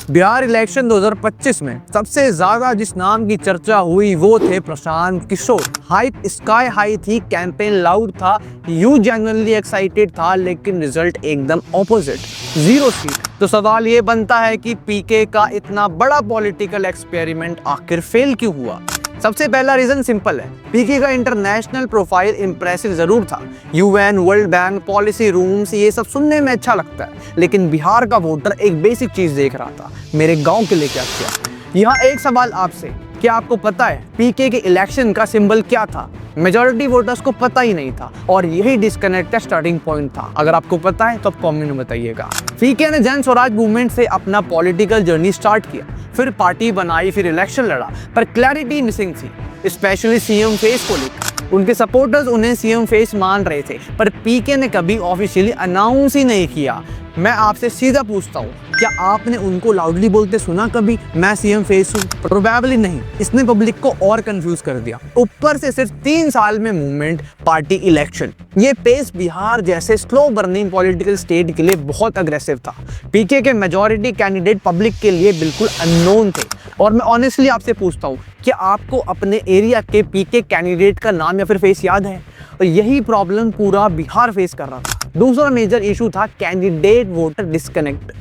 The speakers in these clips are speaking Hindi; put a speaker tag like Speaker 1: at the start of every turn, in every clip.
Speaker 1: बिहार इलेक्शन 2025 में सबसे ज्यादा जिस नाम की चर्चा हुई वो थे Prashant Kishor. Hype sky high थी, कैंपेन लाउड था, यू जेन्युइनली एक्साइटेड था, लेकिन रिजल्ट एकदम ऑपोजिट, 0 सीट। तो सवाल ये बनता है कि पीके का इतना बड़ा पॉलिटिकल एक्सपेरिमेंट आखिर फेल क्यों हुआ। सबसे पहला रीजन सिंपल है, पीके का इंटरनेशनल प्रोफाइल इंप्रेसिव जरूर था, UN, world bank, policy rooms, ये सब सुनने में अच्छा लगता है, लेकिन बिहार का वोटर एक बेसिक चीज देख रहा था, मेरे गांव के लिए क्या किया। यहाँ एक सवाल आपसे, क्या आपको पता है पीके के इलेक्शन का सिंबल क्या था? मेजॉरिटी वोटर्स को पता ही नहीं था और यही डिस्कनेक्ट का स्टार्टिंग पॉइंट था। अगर आपको पता है तो आप कमेंट में बताइएगा। पीके ने जन स्वराज मूवमेंट से अपना पॉलिटिकल जर्नी स्टार्ट किया, फिर पार्टी बनाई, फिर इलेक्शन लड़ा, पर क्लैरिटी मिसिंग थी, स्पेशली सीएम फेस को लेकर। उनके सपोर्टर्स उन्हें सीएम फेस मान रहे थे, पर पीके ने कभी ऑफिशियली अनाउंस ही नहीं किया। मैं आपसे सीधा पूछता हूँ, क्या आपने उनको लाउडली बोलते सुना कभी, मैं सीएम फेस हूँ? प्रोबेबली नहीं। इसने पब्लिक को और कंफ्यूज कर दिया। ऊपर से सिर्फ 3 साल में मूवमेंट, पार्टी, इलेक्शन, ये पेस बिहार जैसे स्लो बर्निंग पॉलिटिकल स्टेट के लिए बहुत अग्रेसिव था। पीके के मेजॉरिटी कैंडिडेट पब्लिक के लिए बिल्कुल अननोन थे। और मैं ऑनेस्टली आपसे पूछता हूँ, क्या आपको अपने एरिया के पीके कैंडिडेट का नाम या फिर फेस याद है? और यही प्रॉब्लम पूरा बिहार फेस कर रहा था। दूसरा मेजर इशू था कैंडिडेट वोटर डिस्कनेक्ट।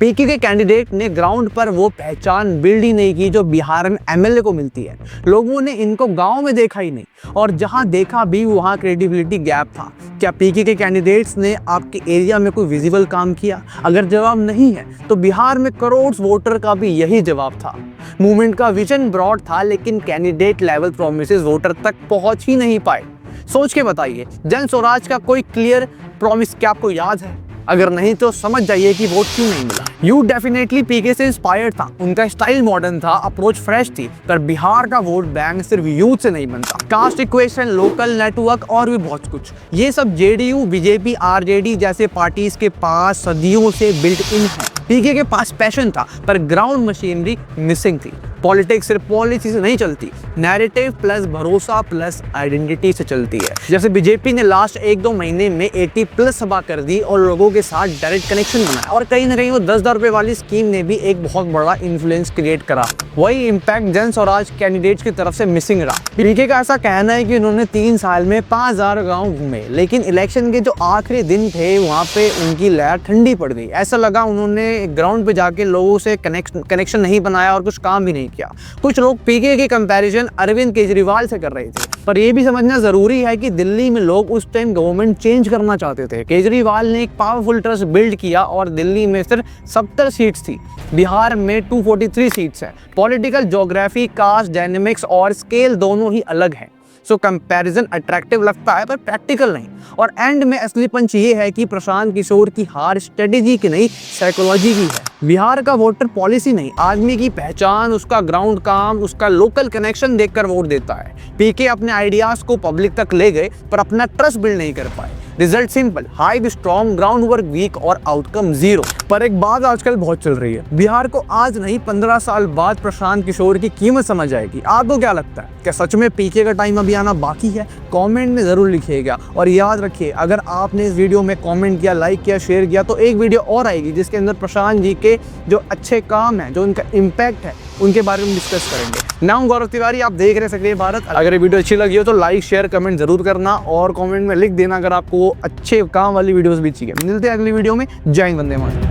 Speaker 1: पीके के कैंडिडेट ने ग्राउंड पर वो पहचान बिल्ड ही नहीं की जो बिहार में एमएलए को मिलती है। लोगों ने इनको गांव में देखा ही नहीं, और जहां देखा भी वहां क्रेडिबिलिटी गैप था। क्या पीके के कैंडिडेट्स ने आपके एरिया में कोई विजिबल काम किया? अगर जवाब नहीं है तो बिहार में करोड़ वोटर का भी यही जवाब था। मूवमेंट का विजन ब्रॉड था, लेकिन कैंडिडेट लेवल प्रोमिसेस वोटर तक पहुंच ही नहीं पाए। सोच के बताइए, जन स्वराज का कोई क्लियर प्रॉमिस क्या आपको याद है? अगर नहीं तो समझ जाइए कि वोट क्यों नहीं मिला। यू डेफिनेटली पीके से इंस्पायर्ड था, उनका स्टाइल मॉडर्न था, अप्रोच फ्रेश थी, पर बिहार का वोट बैंक सिर्फ यूथ से नहीं बनता। कास्ट इक्वेशन, लोकल नेटवर्क और भी बहुत कुछ, ये सब जेडीयू, बीजेपी, आरजेडी जैसे पार्टीज के पास सदियों से बिल्ट इन है। पीके के पास पैशन था, पर ग्राउंड मशीनरी मिसिंग थी। पॉलिटिक्स सिर्फ पॉलिसी से नहीं चलती, नैरेटिव प्लस भरोसा प्लस आइडेंटिटी से चलती है। जैसे बीजेपी ने लास्ट 1-2 महीने में 80+ सभा कर दी और लोगों के साथ डायरेक्ट कनेक्शन बनाया, और कहीं ना कहीं वो 10,000 रुपए वाली स्कीम ने भी एक बहुत बड़ा इन्फ्लुएंस क्रिएट करा। वही इम्पैक्ट जन स्वराज कैंडिडेट्स की तरफ से मिसिंग रहा। पीके का ऐसा कहना है कि उन्होंने 3 साल में 5000 गाँव घूमे, लेकिन इलेक्शन के जो आखिरी दिन थे वहाँ पे उनकी लहर ठंडी पड़ गई। ऐसा लगा उन्होंने ग्राउंड पे जाके लोगों से कनेक्शन नहीं बनाया और कुछ काम भी नहीं किया। कुछ लोग पीके की कंपैरिजन अरविंद केजरीवाल से कर रहे थे, पर यह भी समझना जरूरी है कि दिल्ली में लोग उस टाइम गवर्नमेंट चेंज करना चाहते थे। केजरीवाल ने एक पावरफुल ट्रस्ट बिल्ड किया और दिल्ली में सिर्फ 70 सीट्स थी, बिहार में 243 सीट्स है। पॉलिटिकल ज्योग्राफी, कास्ट, डायनेमिक्स और स्केल दोनों ही अलग हैं। सो कंपैरिजन अट्रैक्टिव लगता है पर प्रैक्टिकल नहीं। और एंड में असली पंच ये है कि प्रशांत किशोर की हार स्ट्रेटेजी की नहीं, साइकोलॉजी की है। बिहार का वोटर पॉलिसी नहीं, आदमी की पहचान, उसका ग्राउंड काम, उसका लोकल कनेक्शन देखकर वोट देता है। पीके अपने आइडियाज को पब्लिक तक ले गए पर अपना ट्रस्ट बिल्ड नहीं कर पाए। Result simple, hype strong, ground work weak और आउटकम 0। पर एक बात आजकल बहुत चल रही है, बिहार को आज नहीं 15 साल बाद प्रशांत किशोर की कीमत समझ आएगी। आपको क्या लगता है, क्या सच में पीके का टाइम अभी आना बाकी है? कमेंट में जरूर लिखिएगा। और याद रखिए, अगर आपने इस वीडियो में कमेंट किया, लाइक किया, शेयर किया, तो एक वीडियो और आएगी जिसके अंदर प्रशांत जी के जो अच्छे काम है, जो उनका इम्पैक्ट है, उनके बारे में डिस्कस करेंगे। नाम गौरव तिवारी, आप देख रहे सक्रिय भारत। अगर ये वीडियो अच्छी लगी हो तो लाइक, शेयर, कमेंट जरूर करना, और कमेंट में लिख देना अगर आपको अच्छे काम वाली वीडियोस भी चाहिए। मिलते हैं अगली वीडियो में। जय हिंद, वंदे मातरम।